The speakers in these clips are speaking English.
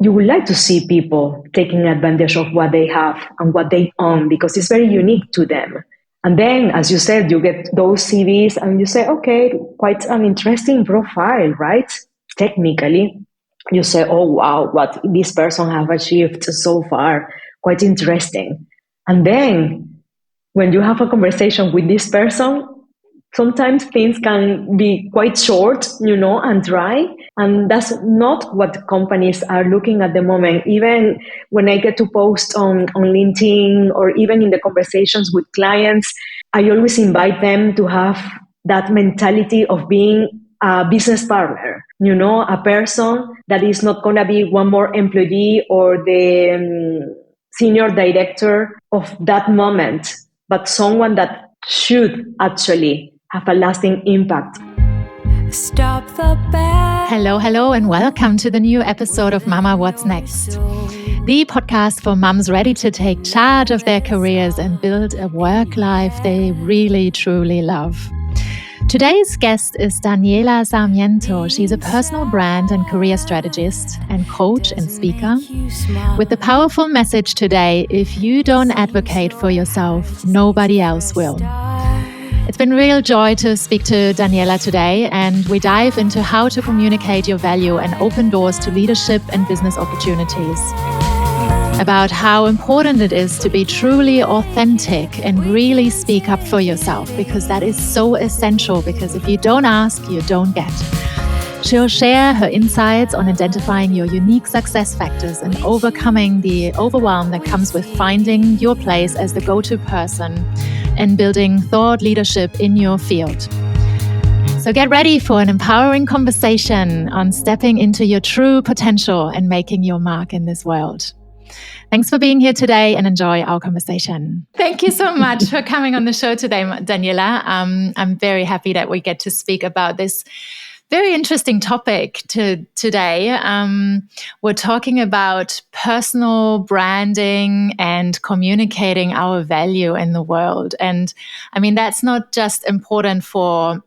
you would like to see people taking advantage of what they have and what they own because it's very unique to them. And then, as you said, you get those CVs and you say, okay, quite an interesting profile, right? Technically, you say, oh, wow, what this person have achieved so far, quite interesting. And then when you have a conversation with this person, sometimes things can be quite short, and dry. And that's not what companies are looking at the moment. Even when I get to post on LinkedIn or even in the conversations with clients, I always invite them to have that mentality of being a business partner, a person that is not going to be one more employee or the senior director of that moment, but someone that should actually have a lasting impact. Stop the bell. Hello, and welcome to the new episode of Mama What's Next, the podcast for mums ready to take charge of their careers and build a work life they really, truly love. Today's guest is Daniela Sarmiento. She's a personal brand and career strategist and coach and speaker with the powerful message today: if you don't advocate for yourself, nobody else will. It's been a real joy to speak to Daniela today, and we dive into how to communicate your value and open doors to leadership and business opportunities. About how important it is to be truly authentic and really speak up for yourself, because that is so essential, because if you don't ask, you don't get. She'll share her insights on identifying your unique success factors and overcoming the overwhelm that comes with finding your place as the go-to person and building thought leadership in your field. So get ready for an empowering conversation on stepping into your true potential and making your mark in this world. Thanks for being here today and enjoy our conversation. Thank you so much for coming on the show today, Daniela. I'm very happy that we get to speak about this very interesting topic today. We're talking about personal branding and communicating our value in the world. And I mean, that's not just important for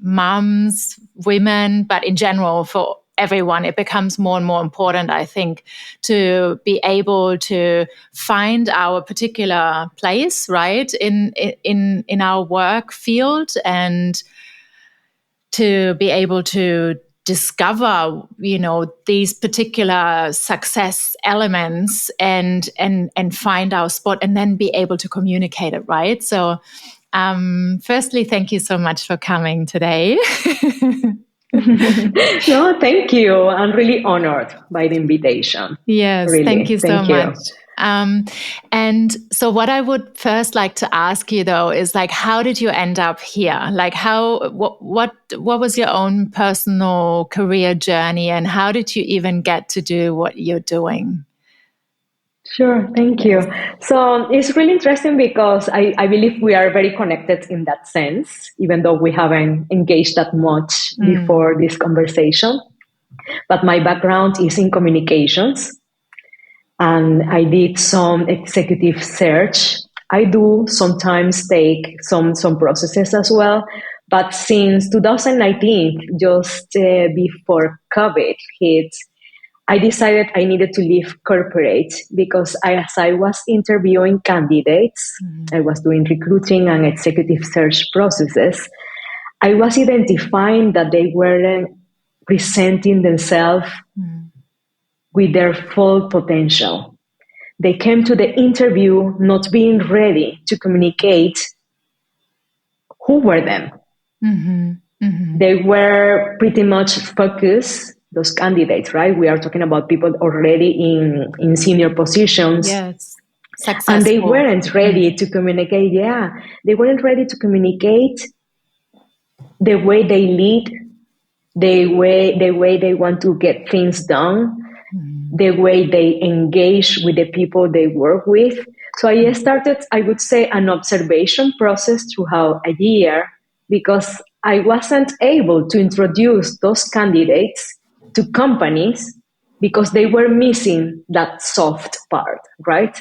moms, women, but in general for everyone. It becomes more and more important, I think, to be able to find our particular place, right, in our work field, and to be able to discover, these particular success elements and find our spot, and then be able to communicate it, right? So, firstly, thank you so much for coming today. No, thank you. I'm really honored by the invitation. Yes, really. Thank you so you. much. And so what I would first like to ask you, though, is like, how did you end up here? Like, what was your own personal career journey, and how did you even get to do what you're doing? Sure, thank you. So it's really interesting because I believe we are very connected in that sense, even though we haven't engaged that much before this conversation. But my background is in communications, and I did some executive search. I do sometimes take some processes as well. But since 2019, just before COVID hit, I decided I needed to leave corporate because as I was interviewing candidates, I was doing recruiting and executive search processes, I was identifying that they weren't presenting themselves with their full potential. They came to the interview not being ready to communicate who were them. They were pretty much focused, those candidates, right? We are talking about people already in senior positions. Yes. Successful. And they weren't ready to communicate. Yeah. They weren't ready to communicate the way they lead, the way they want to get things done, the way they engage with the people they work with. So I started, I would say, an observation process throughout a year, because I wasn't able to introduce those candidates to companies because they were missing that soft part, right?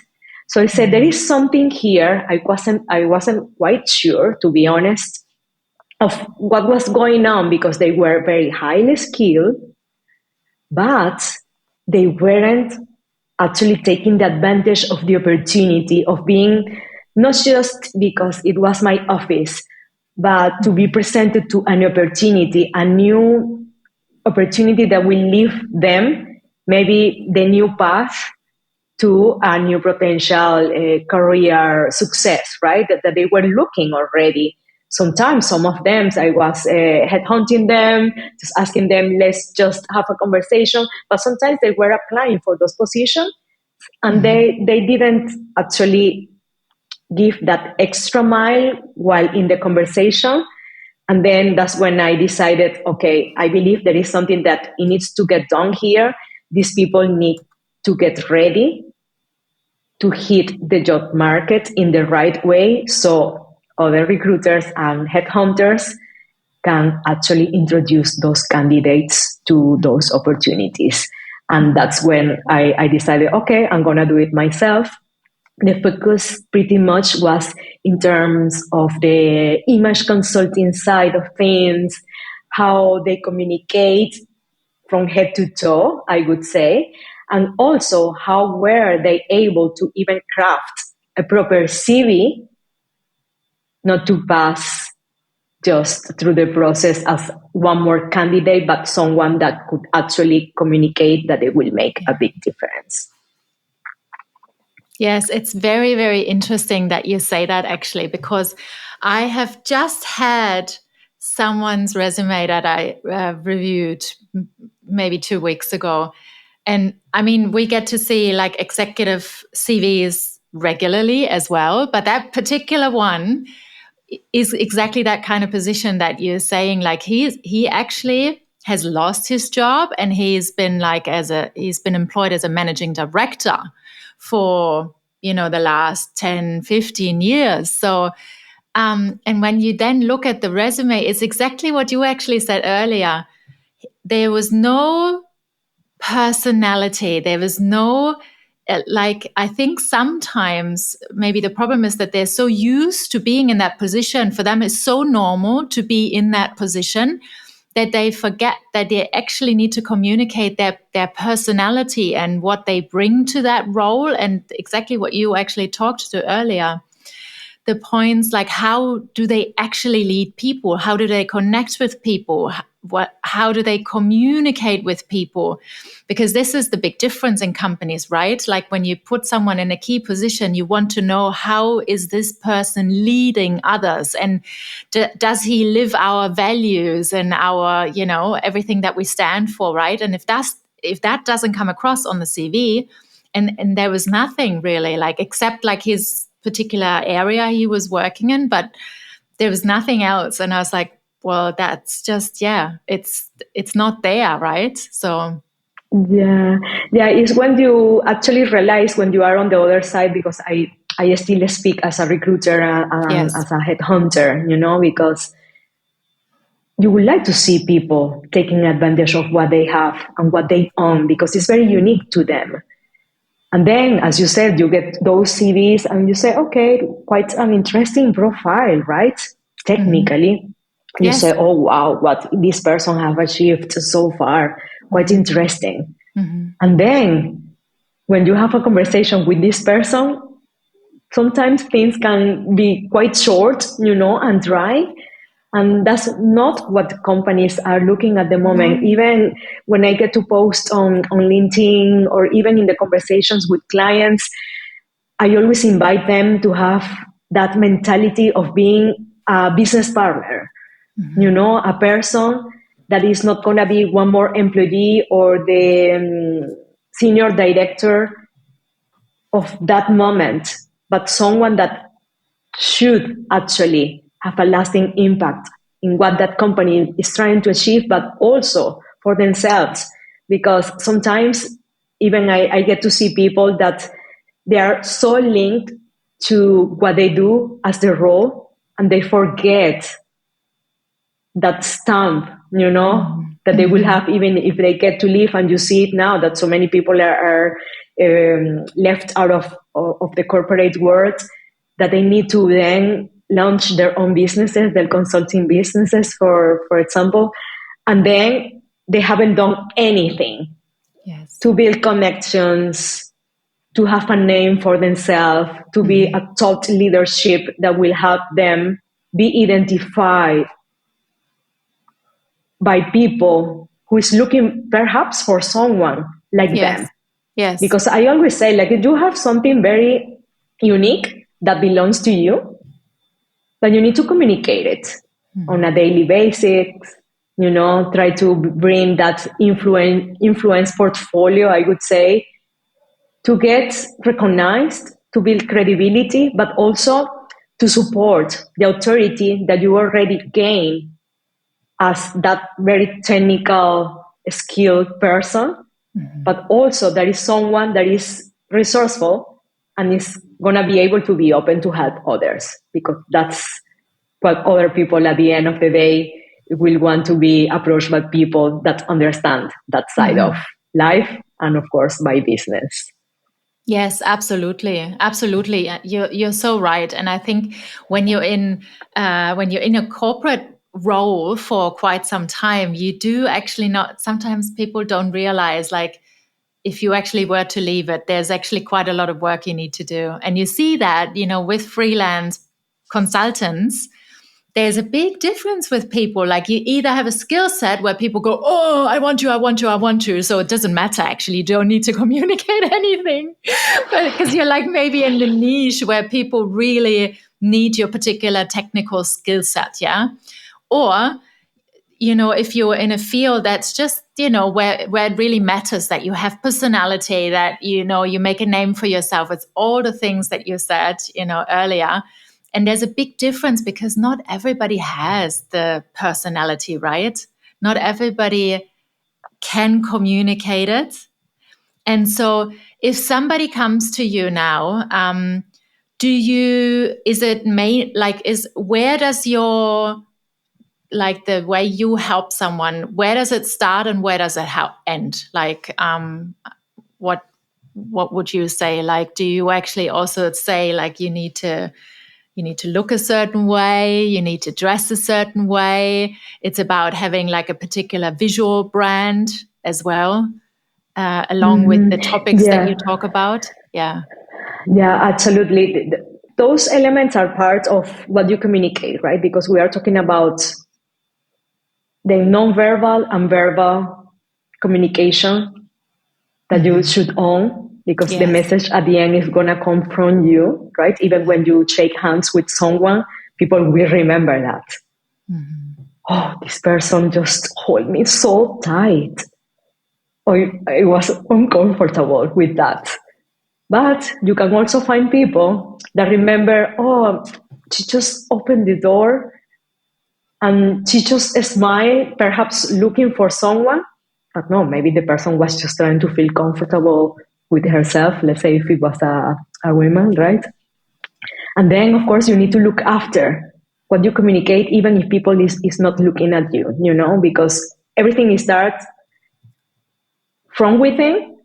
So I said, there is something here. I wasn't quite sure, to be honest, of what was going on, because they were very highly skilled, but they weren't actually taking the advantage of the opportunity of being, not just because it was my office, but to be presented to an opportunity, a new opportunity that will leave them maybe the new path to a new potential career success, right? That they were looking already. Sometimes some of them, I was headhunting them, just asking them, let's just have a conversation. But sometimes they were applying for those positions and they didn't actually give that extra mile while in the conversation. And then that's when I decided, okay, I believe there is something that it needs to get done here. These people need to get ready to hit the job market in the right way so other recruiters and headhunters can actually introduce those candidates to those opportunities. And that's when I decided, okay, I'm going to do it myself. The focus pretty much was in terms of the image consulting side of things, how they communicate from head to toe, I would say, and also how were they able to even craft a proper CV, not to pass just through the process as one more candidate, but someone that could actually communicate that it will make a big difference. Yes, it's very, very interesting that you say that actually, because I have just had someone's resume that I reviewed maybe 2 weeks ago. And I mean, we get to see like executive CVs regularly as well, but that particular one is exactly that kind of position that you're saying. Like he actually has lost his job and he's been employed as a managing director for, the last 10, 15 years. So, and when you then look at the resume, it's exactly what you actually said earlier. There was no personality. There was no, I think sometimes maybe the problem is that they're so used to being in that position. For them, it's so normal to be in that position that they forget that they actually need to communicate their personality and what they bring to that role. And exactly what you actually talked to earlier, the points like how do they actually lead people? How do they connect with people? How do they communicate with people? Because this is the big difference in companies, right? Like when you put someone in a key position, you want to know how is this person leading others, and does he live our values and our, everything that we stand for, right? And if that doesn't come across on the CV, and there was nothing really except his particular area he was working in, but there was nothing else. And I was like, well, that's just, it's not there, right? So yeah, it's when you actually realize when you are on the other side, because I still speak as a recruiter and yes. as a headhunter, because you would like to see people taking advantage of what they have and what they own, because it's very unique to them. And then, as you said, you get those CVs and you say, okay, quite an interesting profile, right? Technically, you say, oh, wow, what this person have achieved so far, quite interesting. And then when you have a conversation with this person, sometimes things can be quite short, and dry. And that's not what companies are looking at the moment. Even when I get to post on LinkedIn or even in the conversations with clients, I always invite them to have that mentality of being a business partner, a person that is not going to be one more employee or the senior director of that moment, but someone that should actually have a lasting impact in what that company is trying to achieve, but also for themselves. Because sometimes even I get to see people that they are so linked to what they do as their role, and they forget that stamp, that they will have even if they get to leave. And you see it now that so many people are left out of the corporate world, that they need to then launch their own businesses, their consulting businesses, for example, and then they haven't done anything Yes. to build connections, to have a name for themselves, to be a thought leadership that will help them be identified by people who is looking perhaps for someone like Yes. them. Yes. Because I always say, like, if you have something very unique that belongs to you, but you need to communicate it on a daily basis. Try to bring that influence portfolio, I would say, to get recognized, to build credibility, but also to support the authority that you already gain as that very technical, skilled person. But also there is someone that is resourceful and is going to be able to be open to help others, because that's what other people at the end of the day will want, to be approached by people that understand that side of life and, of course, by business. Yes, absolutely, absolutely. You're so right, and I think when you're in a corporate role for quite some time, you do actually not. Sometimes people don't realize, like, if you actually were to leave it, there's actually quite a lot of work you need to do, and you see that with freelance consultants. There's a big difference with people. Like, you either have a skill set where people go, oh, I want to. So it doesn't matter, actually. You don't need to communicate anything. But because you're like maybe in the niche where people really need your particular technical skill set. Yeah. Or, if you're in a field that's just, where it really matters that you have personality, that, you make a name for yourself. It's all the things that you said, earlier. And there's a big difference because not everybody has the personality, right? Not everybody can communicate it. And so if somebody comes to you now, where does your, like, the way you help someone, where does it start and where does it end? Like, what would you say? Like, do you actually also say, like, you need to look a certain way, you need to dress a certain way? It's about having like a particular visual brand as well, along with the topics that you talk about. Yeah. Yeah, absolutely. Those elements are part of what you communicate, right? Because we are talking about the non-verbal and verbal communication that you should own, because the message at the end is going to come from you, right? Even when you shake hands with someone, people will remember that. Oh, this person just hold me so tight. Oh, I was uncomfortable with that. But you can also find people that remember, oh, she just opened the door and she just smiled, perhaps looking for someone. But no, maybe the person was just trying to feel comfortable with herself. Let's say if it was a woman, right? And then, of course, you need to look after what you communicate, even if people is not looking at you, because everything starts from within,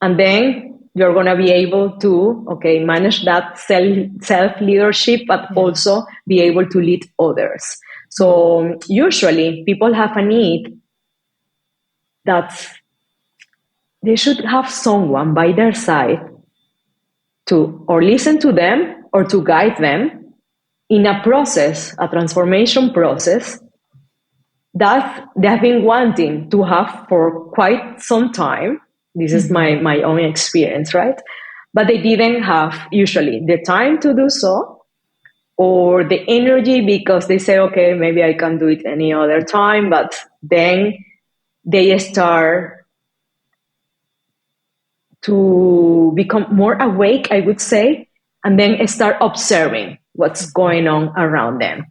and then you're going to be able to, manage that self leadership, but also be able to lead others. So usually people have a need that they should have someone by their side to or listen to them or to guide them in a process, a transformation process that they have been wanting to have for quite some time. This is my own experience, right? But they didn't have usually the time to do so, or the energy, because they say, okay, maybe I can do it any other time. But then they start to become more awake, I would say, and then start observing what's going on around them.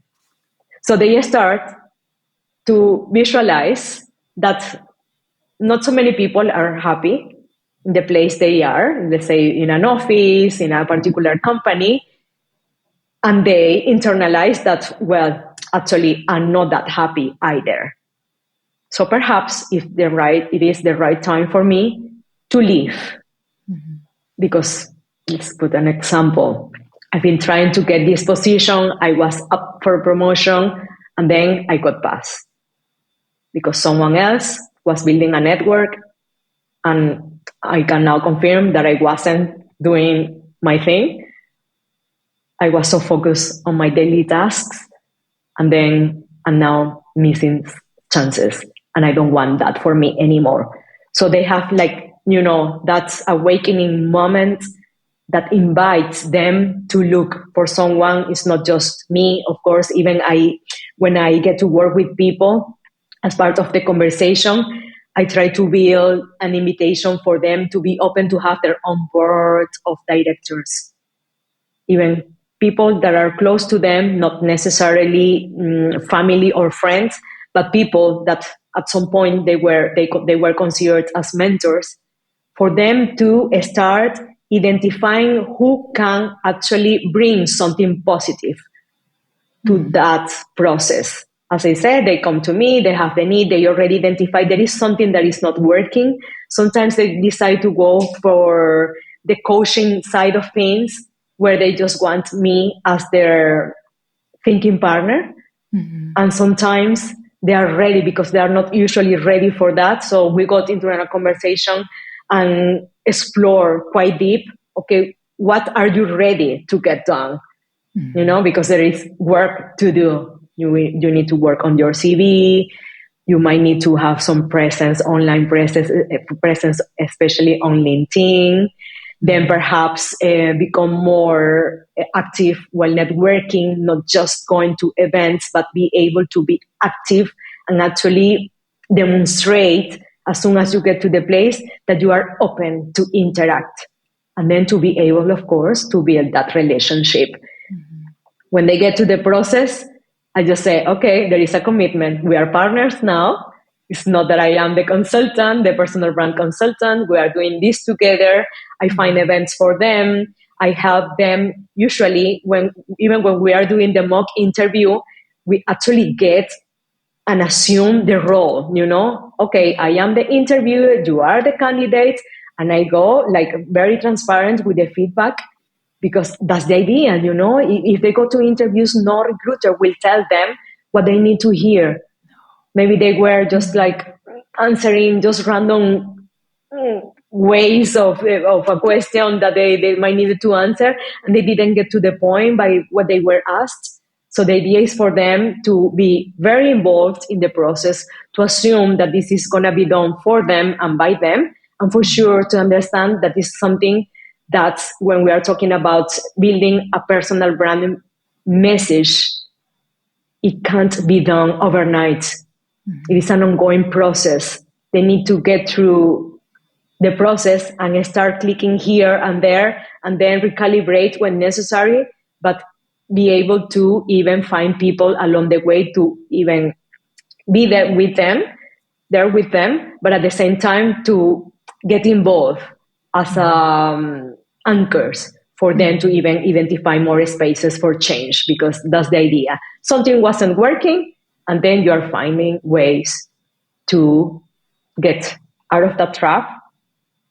So they start to visualize that not so many people are happy in the place they are, let's say in an office, in a particular company, and they internalize that, well, actually, I'm not that happy either. So perhaps it is the right time for me to leave. Because let's put an example. I've been trying to get this position. I was up for promotion, and then I got passed because someone else was building a network And I can now confirm that I wasn't doing my thing. I was so focused on my daily tasks, and now missing chances. And I don't want that for me anymore. So they have that awakening moment that invites them to look for someone. It's not just me, of course. Even when I get to work with people as part of the conversation, I try to build an invitation for them to be open to have their own board of directors, even people that are close to them, not necessarily family or friends, but people that at some point they were considered as mentors, for them to start identifying who can actually bring something positive to that process. As I said, they come to me, they have the need, they already identify there is something that is not working. Sometimes they decide to go for the coaching side of things, where they just want me as their thinking partner. And sometimes they are ready, because they are not usually ready for that. So we got into a conversation and explore quite deep. Okay, what are you ready to get done? Because there is work to do. You need to work on your CV. You might need to have some online presence, especially on LinkedIn. Then perhaps become more active while networking, not just going to events, but be able to be active and actually demonstrate as soon as you get to the place that you are open to interact. And then to be able, of course, to build that relationship. When they get to the process, I just say, okay, there is a commitment. We are partners now. It's not that I am the consultant, the personal brand consultant. We are doing this together. I find events for them. I help them. Usually, even when we are doing the mock interview, we actually get and assume the role, Okay, I am the interviewer, you are the candidate, and I go very transparent with the feedback. Because that's the idea, If they go to interviews, no recruiter will tell them what they need to hear. Maybe they were just answering just random ways of a question that they might need to answer, and they didn't get to the point by what they were asked. So the idea is for them to be very involved in the process, to assume that this is going to be done for them and by them, and for sure to understand that this is something that when we are talking about building a personal brand message, it can't be done overnight. It is an ongoing process. They need to get through the process and start clicking here and there, and then recalibrate when necessary, but be able to even find people along the way to even be there with them, but at the same time to get involved as anchors for them to even identify more spaces for change, because that's the idea. Something wasn't working, and then you are finding ways to get out of that trap.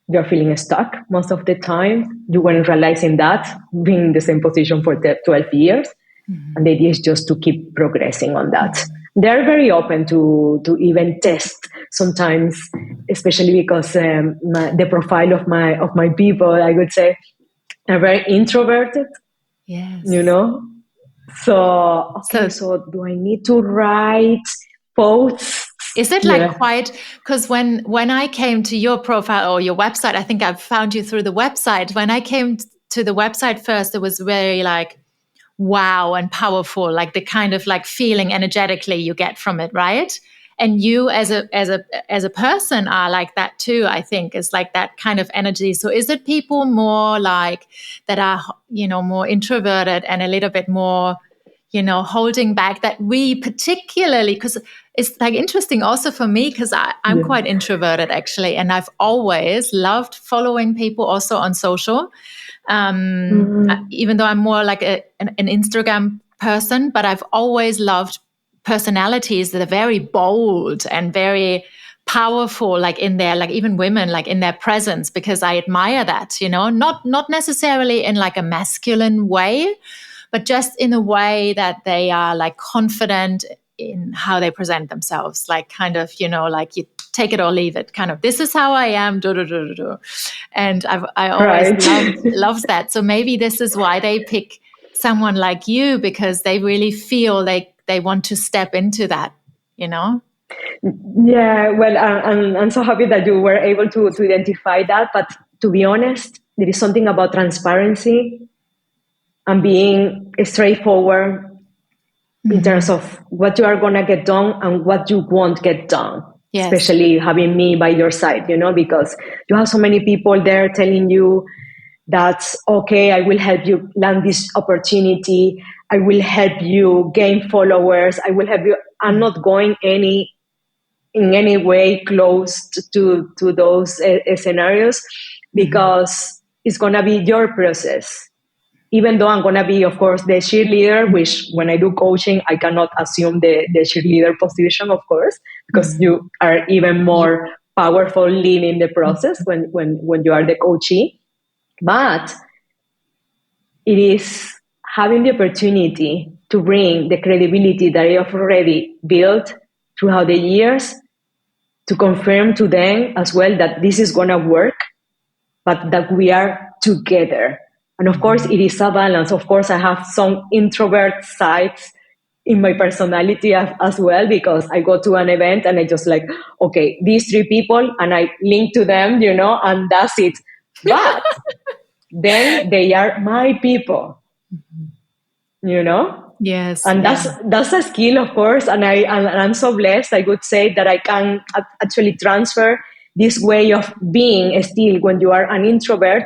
You're feeling stuck most of the time. You weren't realizing that, being in the same position for 12 years. And the idea is just to keep progressing on that. They're very open to even test sometimes, especially because the profile of my people, I would say, are very introverted. Yes. So do I need to write posts? Is it quite, because when I came to your profile or your website, I think I found you through the website. When I came to the website first, it was very wow and powerful, the kind of feeling energetically you get from it, right? And you as a person are like that too, I think, is that kind of energy. So is it people more that are, more introverted and a little bit more, holding back, that we particularly, because it's interesting also for me, because I'm quite introverted actually, and I've always loved following people also on social. Even though I'm more an Instagram person, but I've always loved personalities that are very bold and very powerful, in their, even women, in their presence, because I admire that, not necessarily in a masculine way, but just in a way that they are confident in how they present themselves, kind of, take it or leave it, kind of, this is how I am, do, do, do, do, do. And I always Right. loves that. So maybe this is why they pick someone like you, because they really feel like they want to step into that, you know? Yeah, well, I'm so happy that you were able to identify that. But to be honest, there is something about transparency and being straightforward in terms of what you are going to get done and what you won't get done. Yes. Especially having me by your side, because you have so many people there telling you that, okay, I will help you land this opportunity. I will help you gain followers. I will help you. I'm not going in any way close to those scenarios, because it's going to be your process. Even though I'm going to be, of course, the cheerleader, which when I do coaching, I cannot assume the cheerleader position, of course, because you are even more powerful leading the process when you are the coachee. But it is having the opportunity to bring the credibility that I have already built throughout the years, to confirm to them as well that this is going to work, but that we are together. And of course, it is a balance. Of course, I have some introvert sides in my personality as well, because I go to an event and I just like, okay, these 3 people, and I link to them, and that's it. But then they are my people, Yes. And that's a skill, of course. And I'm so blessed, I would say, that I can actually transfer this way of being still when you are an introvert,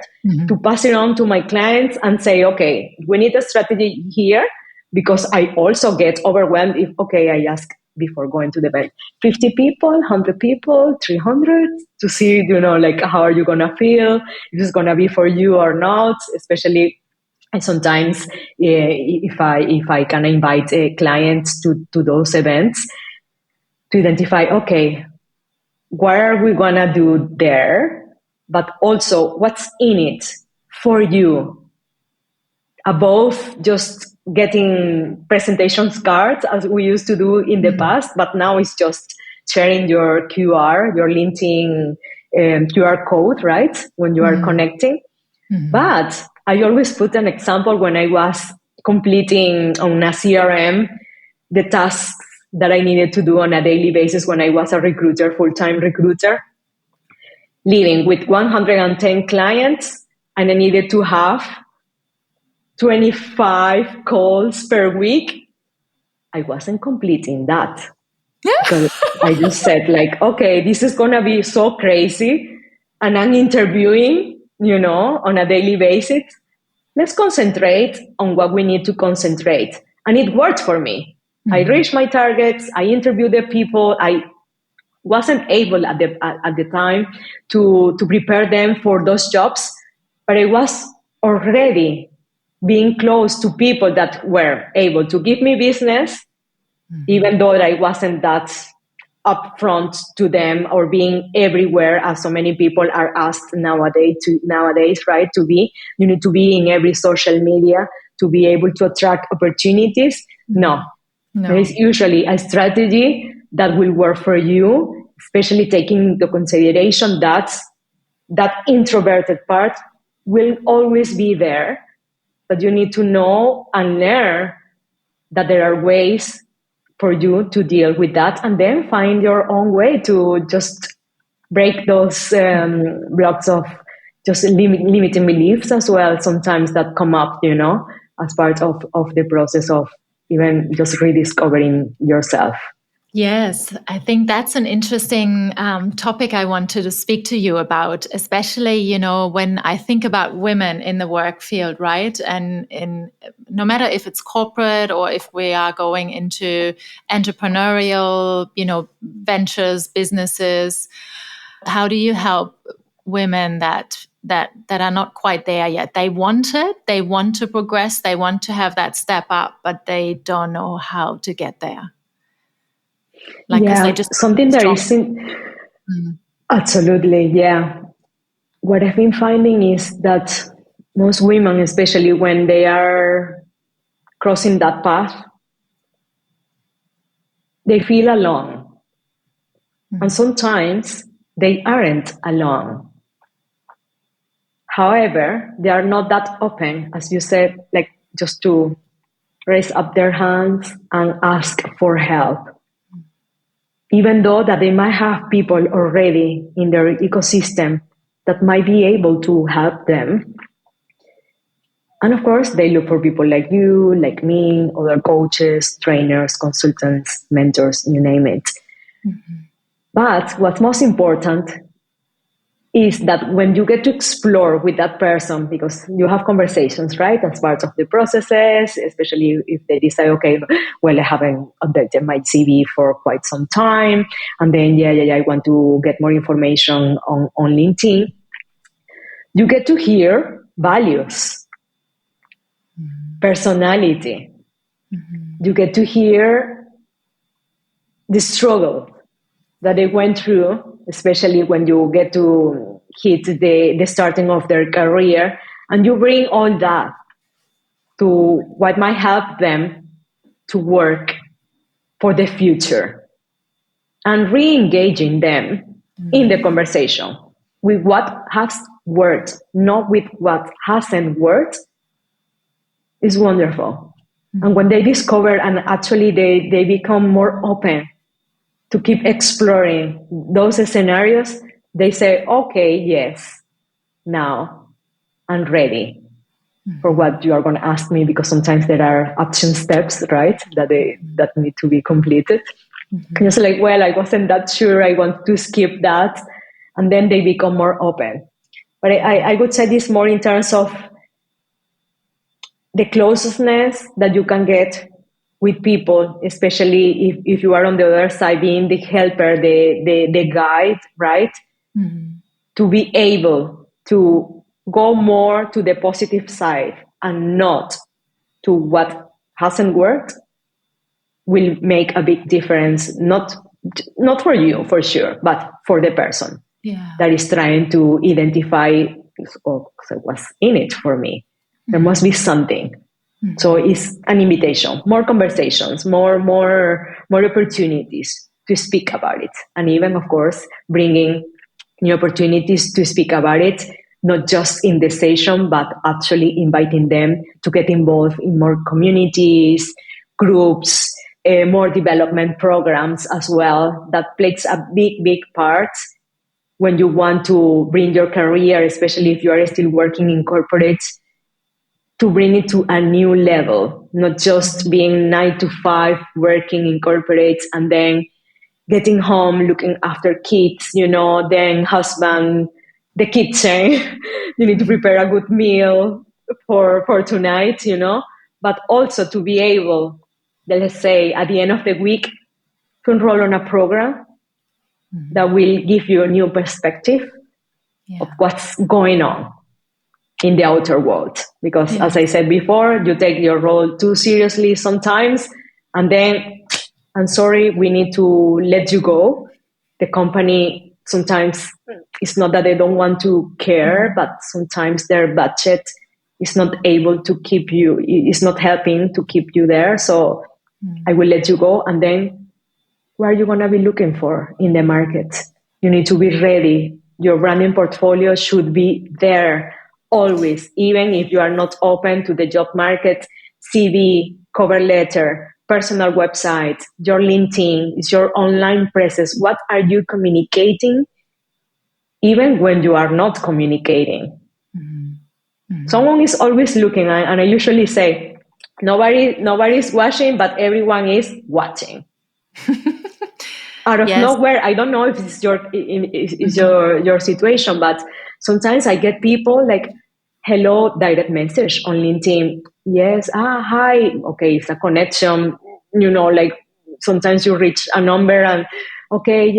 to pass it on to my clients and say, okay, we need a strategy here, because I also get overwhelmed if, okay, I ask before going to the event, 50 people, 100 people, 300, to see, like, how are you going to feel, if it's going to be for you or not, especially. And sometimes, if I can invite clients to those events, to identify, okay, what are we gonna do there, but also what's in it for you, above just getting presentations cards as we used to do in the past, but now it's just sharing your your LinkedIn QR code, right, when you are connecting. But I always put an example when I was completing on a CRM the tasks that I needed to do on a daily basis when I was a recruiter, full-time recruiter, living with 110 clients, and I needed to have 25 calls per week. I wasn't completing that. Because I just said, like, okay, this is going to be so crazy. And I'm interviewing, on a daily basis. Let's concentrate on what we need to concentrate. And it worked for me. I reached my targets. I interviewed the people. I wasn't able at the time to prepare them for those jobs, but I was already being close to people that were able to give me business, even though I wasn't that upfront to them or being everywhere, as so many people are asked nowadays, right? You need to be in every social media to be able to attract opportunities. No. There is usually a strategy that will work for you, especially taking into consideration that introverted part will always be there, but you need to know and learn that there are ways for you to deal with that, and then find your own way to just break those blocks of just limiting beliefs as well, sometimes that come up, as part of the process of even just rediscovering yourself. Yes, I think that's an interesting topic I wanted to speak to you about, especially, when I think about women in the work field, right? And no matter if it's corporate or if we are going into entrepreneurial, ventures, businesses, how do you help women that are not quite there yet? They want it, they want to progress, they want to have that step up, but they don't know how to get there. They just something that isn't absolutely, yeah. What I've been finding is that most women, especially when they are crossing that path, they feel alone. And sometimes they aren't alone. However, they are not that open, as you said, like just to raise up their hands and ask for help. Even though that they might have people already in their ecosystem that might be able to help them. And of course, they look for people like you, like me, other coaches, trainers, consultants, mentors, you name it. But what's most important is that when you get to explore with that person, because you have conversations, right, as part of the processes, especially if they decide, okay, well, I haven't updated my CV for quite some time, and then, I want to get more information on LinkedIn. You get to hear values, personality. You get to hear the struggle that they went through, especially when you get to hit the starting of their career, and you bring all that to what might help them to work for the future, and re-engaging them in the conversation with what has worked, not with what hasn't worked, is wonderful. And when they discover and actually they become more open to keep exploring those scenarios, they say, okay, yes, now I'm ready for what you are going to ask me, because sometimes there are action steps, right, that need to be completed. And it's like, well, I wasn't that sure, I want to skip that. And then they become more open. But I would say this more in terms of the closeness that you can get with people, especially if you are on the other side, being the helper, the guide, right? To be able to go more to the positive side and not to what hasn't worked will make a big difference, not for you, for sure, but for the person that is trying to identify, what's in it for me. There must be something. So it's an invitation, more conversations, more opportunities to speak about it. And even, of course, bringing new opportunities to speak about it, not just in the session, but actually inviting them to get involved in more communities, groups, more development programs as well. That plays a big part when you want to bring your career, especially if you are still working in corporates, to bring it to a new level, not just being 9 to 5 working in corporates and then getting home, looking after kids, then husband, the kitchen. You need to prepare a good meal for tonight, but also to be able, let's say, at the end of the week, to enroll on a program that will give you a new perspective of what's going on in the outer world. Because as I said before, you take your role too seriously sometimes, and then, I'm sorry, we need to let you go. The company, sometimes it's not that they don't want to care, but sometimes their budget is not able to keep you, is not helping to keep you there. So I will let you go. And then what are you going to be looking for in the market? You need to be ready. Your branding portfolio should be there always, even if you are not open to the job market. CV, cover letter, personal website, your LinkedIn, your online presence. What are you communicating even when you are not communicating? Someone is always looking, and I usually say, nobody's watching, but everyone is watching. Out of nowhere, I don't know if it's your situation, but sometimes I get people like, hello, direct message on LinkedIn. Yes, hi. Okay, it's a connection. Like sometimes you reach a number and, okay,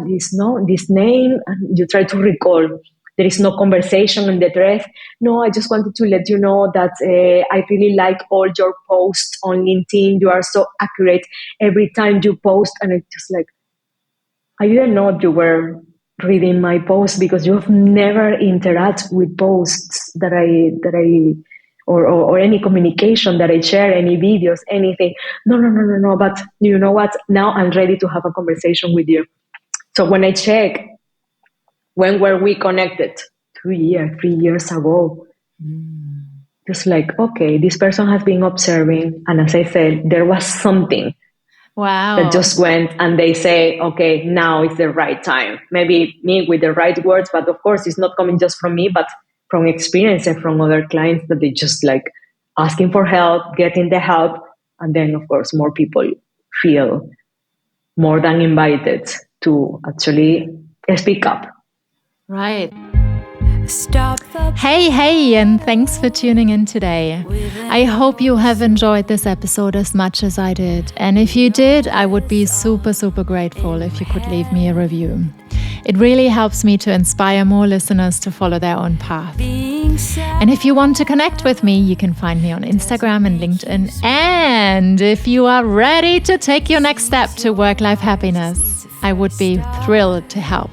this name, and you try to recall. There is no conversation in the thread. No, I just wanted to let you know that I really like all your posts on LinkedIn. You are so accurate every time you post. And it's just like, I didn't know you were reading my posts, because you've never interacted with posts that I or any communication that I share, any videos, anything. No. But you know what? Now I'm ready to have a conversation with you. So when I check, when were we connected? 2 years, 3 years ago. Just like, okay, this person has been observing. And as I said, there was something that just went, and they say, okay, now is the right time. Maybe me with the right words, but of course it's not coming just from me, but from experience and from other clients that they just like asking for help, getting the help. And then of course more people feel more than invited to actually speak up. Right. Hey, and thanks for tuning in today. I hope you have enjoyed this episode as much as I did. And if you did, I would be super, super grateful if you could leave me a review. It really helps me to inspire more listeners to follow their own path. And if you want to connect with me, you can find me on Instagram and LinkedIn. And if you are ready to take your next step to work-life happiness, I would be thrilled to help.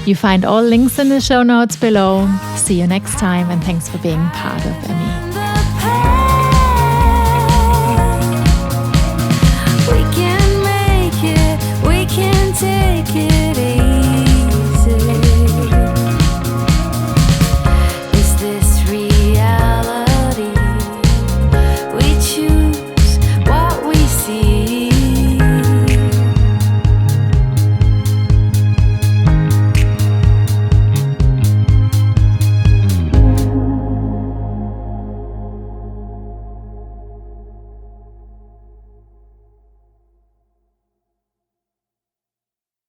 You find all links in the show notes below. See you next time, and thanks for being part of ME.